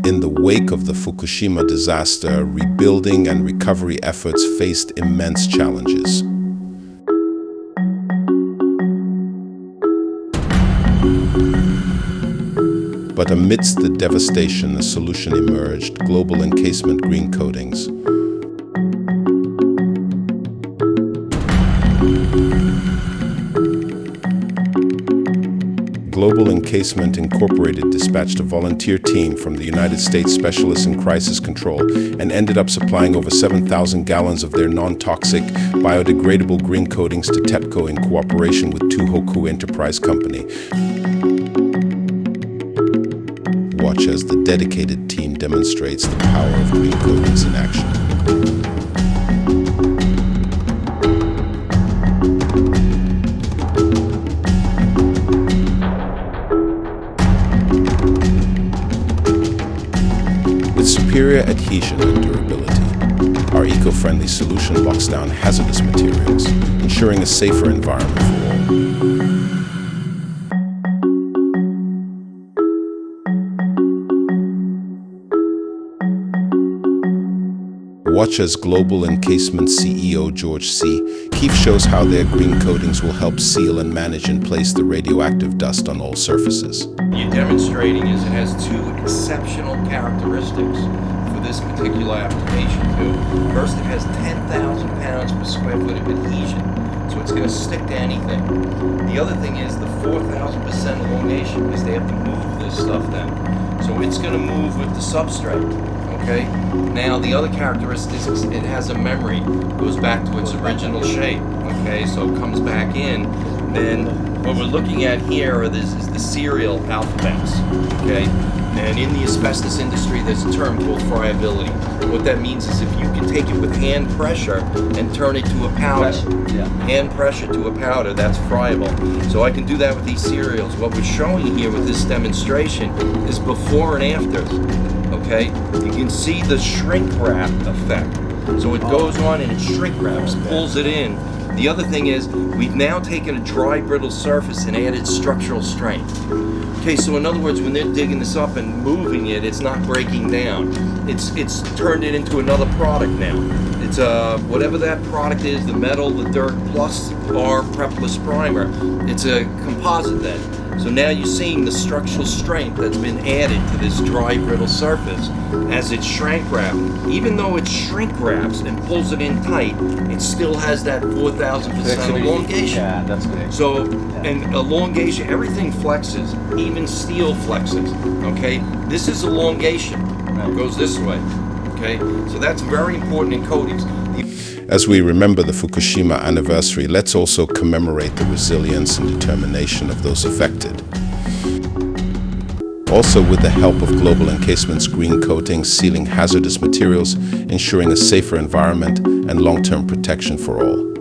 In the wake of the Fukushima disaster, rebuilding and recovery efforts faced immense challenges. But amidst the devastation, a solution emerged: global encasement green coatings. Global Encasement Incorporated dispatched a volunteer team from the United States Specialists in Crisis Control and ended up supplying over 7,000 gallons of their non-toxic, biodegradable green coatings to TEPCO in cooperation with Tohoku Enterprise Company. Watch as the dedicated team demonstrates the power of green coatings in action. With superior adhesion and durability, our eco-friendly solution locks down hazardous materials, ensuring a safer environment for all. Watch as Global Encasement CEO George C. Keefe shows how their green coatings will help seal and manage in place the radioactive dust on all surfaces. You're demonstrating is it has two exceptional characteristics for this particular application too. First, it has 10,000 pounds per square foot of adhesion, so it's going to stick to anything. The other thing is the 4,000% elongation, because they have to move this stuff then. So it's going to move with the substrate. Okay. Now the other characteristics is it has a memory. It goes back to its original shape. Okay, so it comes back in. Then what we're looking at here is the serial alphabets. Okay, and in the asbestos industry, there's a term called friability. What that means is if you can take it with hand pressure and turn it to a powder, hand pressure to a powder, that's friable. So I can do that with these cereals. What we're showing here with this demonstration is before and after. Okay, you can see the shrink wrap effect. So it goes on and it shrink wraps, pulls it in. The other thing is we've now taken a dry, brittle surface and added structural strength. Okay, so in other words, when they're digging this up and moving it, it's not breaking down. It's turned it into another product now. It's whatever that product is, the metal, the dirt, plus our Prepless primer. It's a composite then. So now you're seeing the structural strength that's been added to this dry, brittle surface as it's shrink wrapped. Even though it shrink wraps and pulls it in tight, it still has that 4,000% elongation. Yeah, that's good. So, and elongation, everything flexes, even steel flexes, okay? This is elongation, it goes this way, okay? So that's very important in coatings. As we remember the Fukushima anniversary, let's also commemorate the resilience and determination of those affected. Also, with the help of Global Encasement's green coatings, sealing hazardous materials, ensuring a safer environment and long-term protection for all.